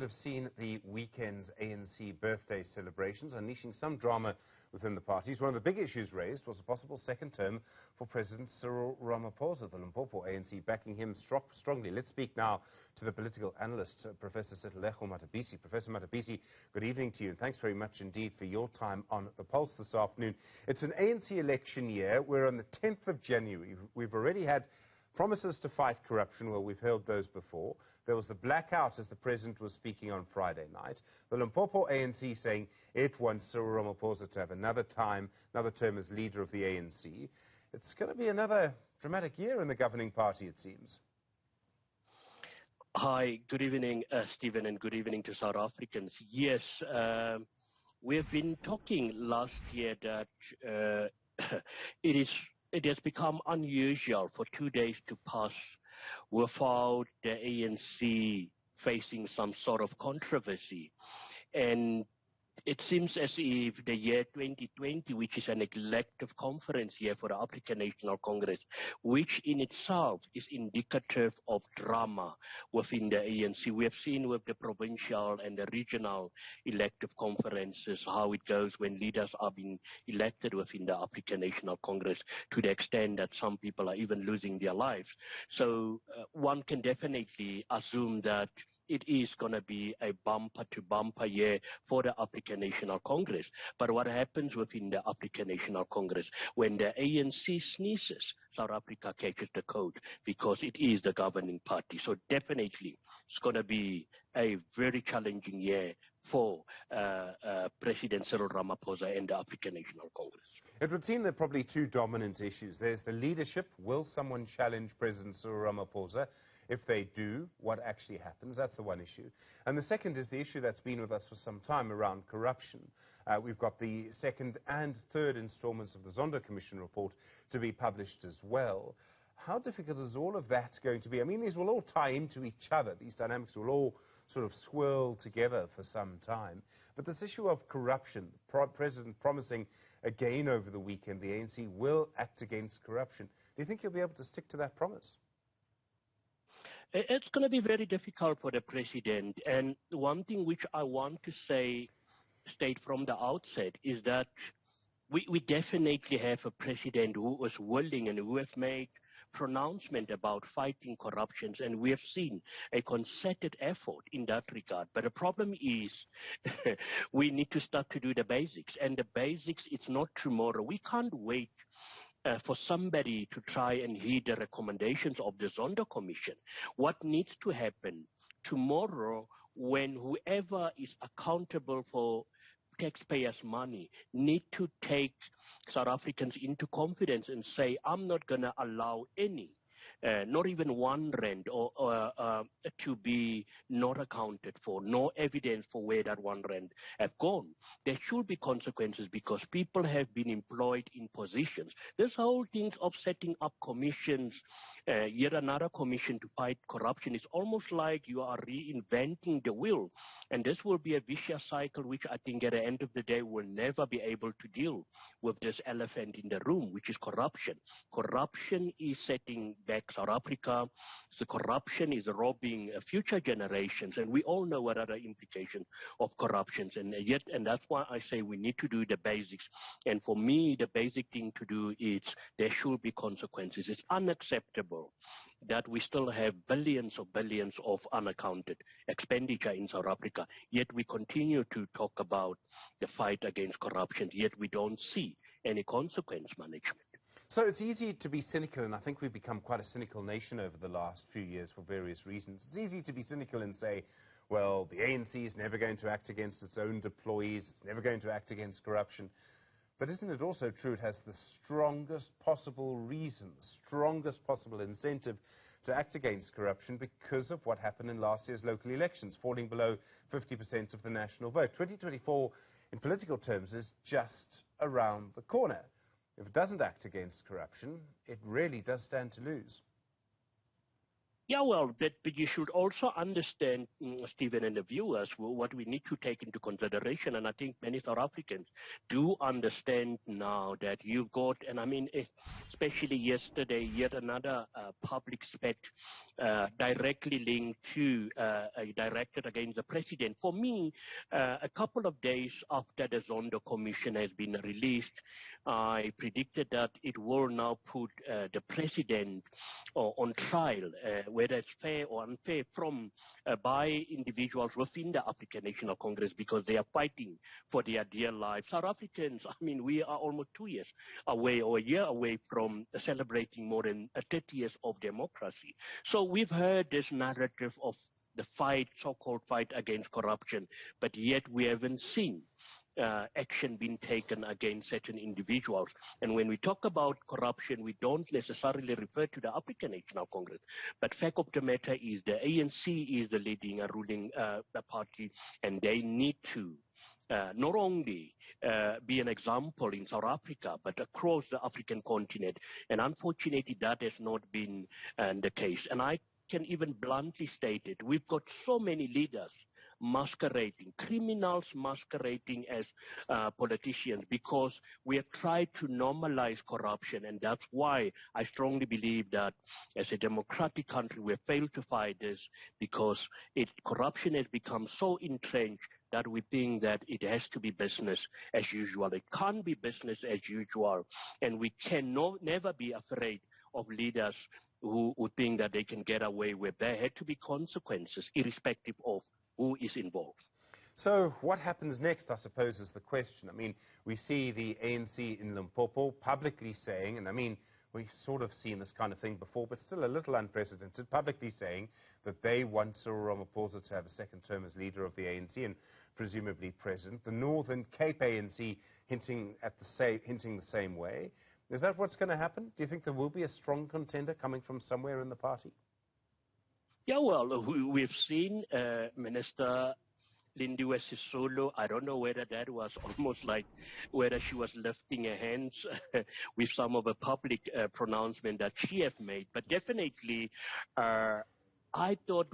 would have seen the weekend's ANC birthday celebrations unleashing some drama within the parties. One of the big issues raised was a possible second term for President Cyril Ramaphosa, the Limpopo ANC backing him strongly. Let's speak now to the political analyst, Professor Sitilego Matabisi. Professor Matabisi, good evening to you, and thanks very much indeed for your time on The Pulse this afternoon. It's an ANC election year. We're on the 10th of January. We've already had promises to fight corruption. Well, we've heard those before. There was the blackout as the president was speaking on Friday night. The Limpopo ANC saying it wants Cyril Ramaphosa to have another term as leader of the ANC. It's going to be another dramatic year in the governing party, it seems. Hi, good evening, Stephen, and good evening to South Africans. Yes, we have been talking last year that it has become unusual for 2 days to pass without the ANC facing some sort of controversy. And it seems as if the year 2020, which is an elective conference year for the African National Congress, which in itself is indicative of drama within the ANC. We have seen with the provincial and the regional elective conferences how it goes when leaders are being elected within the African National Congress, to the extent that some people are even losing their lives. So one can definitely assume that it is going to be a bumper-to-bumper year for the African National Congress. But what happens within the African National Congress? When the ANC sneezes, South Africa catches the cold, because it is the governing party. So definitely it's going to be a very challenging year for President Cyril Ramaphosa and the African National Congress. It would seem there are probably two dominant issues. There's the leadership. Will someone challenge President Cyril Ramaphosa? If they do, what actually happens? That's the one issue. And the second is the issue that's been with us for some time around corruption. We've got the second and third installments of the Zondo Commission report to be published as well. How difficult is all of that going to be? I mean, these will all tie into each other. These dynamics will all sort of swirl together for some time. But this issue of corruption, the President promising again over the weekend the ANC will act against corruption. Do you think he'll be able to stick to that promise? It's going to be very difficult for the president. And one thing which I want to state from the outset is that we definitely have a president who was willing and who has made pronouncement about fighting corruptions, and we have seen a concerted effort in that regard. But the problem is we need to start to do the basics, and the basics, it's not tomorrow. We can't wait for somebody to try and heed the recommendations of the Zondo Commission. What needs to happen tomorrow, when whoever is accountable for taxpayers' money need to take South Africans into confidence and say, I'm not going to allow any, not even 1 rand to be not accounted for, no evidence for where that 1 rand have gone. There should be consequences, because people have been employed in positions. This whole thing of setting up commissions, yet another commission to fight corruption, is almost like you are reinventing the wheel. And this will be a vicious cycle, which I think at the end of the day will never be able to deal with this elephant in the room, which is corruption. Corruption is setting back South Africa. So corruption is robbing future generations, and we all know what are the implications of corruptions. And that's why I say we need to do the basics. And for me, the basic thing to do is there should be consequences. It's unacceptable that we still have billions of unaccounted expenditure in South Africa, yet we continue to talk about the fight against corruption, yet we don't see any consequence management. So it's easy to be cynical, and I think we've become quite a cynical nation over the last few years for various reasons. It's easy to be cynical and say, well, the ANC is never going to act against its own deployees, it's never going to act against corruption. But isn't it also true it has the strongest possible reason, the strongest possible incentive to act against corruption because of what happened in last year's local elections, falling below 50% of the national vote? 2024, in political terms, is just around the corner. If it doesn't act against corruption, it really does stand to lose. Yeah, well, but you should also understand, Stephen and the viewers, what we need to take into consideration. And I think many South Africans do understand now that you've got, and I mean, especially yesterday, yet another public spec directly linked to directed against the president. For me, a couple of days after the Zondo Commission has been released, I predicted that it will now put the president on trial, whether it's fair or unfair, from by individuals within the African National Congress, because they are fighting for their dear lives. South Africans, I mean, we are almost 2 years away, or a year away, from celebrating more than 30 years of democracy. So we've heard this narrative of the fight, so-called fight against corruption, but yet we haven't seen action being taken against certain individuals. And when we talk about corruption, we don't necessarily refer to the African National Congress. But fact of the matter is the ANC is the leading ruling party, and they need to not only be an example in South Africa, but across the African continent. And unfortunately, that has not been the case. And I can even bluntly state it. We've got so many leaders masquerading, criminals masquerading as politicians, because we have tried to normalize corruption. And that's why I strongly believe that as a democratic country, we have failed to fight this, because corruption has become so entrenched that we think that it has to be business as usual. It can't be business as usual. And we can never be afraid of leaders who think that they can get away with. There had to be consequences, irrespective of who is involved. So what happens next, I suppose, is the question. I mean, we see the ANC in Limpopo publicly saying, and I mean, we've sort of seen this kind of thing before, but still a little unprecedented, publicly saying that they want Cyril Ramaphosa to have a second term as leader of the ANC and presumably president. The Northern Cape ANC hinting the same way. Is that what's going to happen? Do you think there will be a strong contender coming from somewhere in the party? Yeah, well, we've seen Minister Lindiwe Sisulu. I don't know whether that was almost like whether she was lifting her hands with some of the public pronouncement that she has made. But definitely, I thought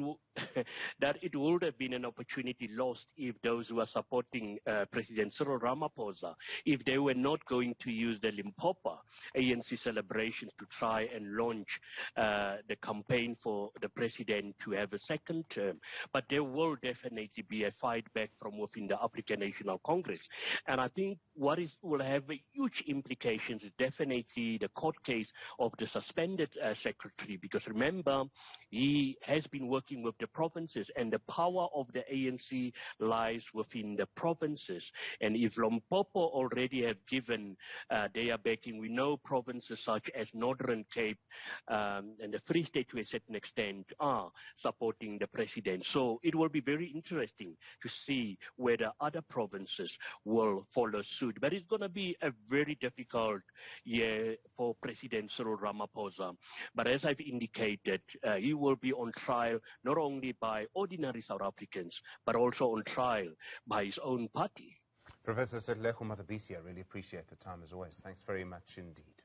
that it would have been an opportunity lost if those who are supporting President Cyril Ramaphosa, if they were not going to use the Limpopo ANC celebrations to try and launch the campaign for the president to have a second term. But there will definitely be a fight back from within the African National Congress. And I think what will have huge implications is definitely the court case of the suspended secretary, because remember, he has been working with the provinces, and the power of the ANC lies within the provinces. And if Limpopo already have given their backing, we know provinces such as Northern Cape and the Free State to a certain extent are supporting the president. So it will be very interesting to see whether other provinces will follow suit. But it's going to be a very difficult year for President Cyril Ramaphosa. But as I've indicated, he will be on trial not only by ordinary South Africans, but also on trial by his own party. Professor Sedlego Matabisi, I really appreciate the time as always. Thanks very much indeed.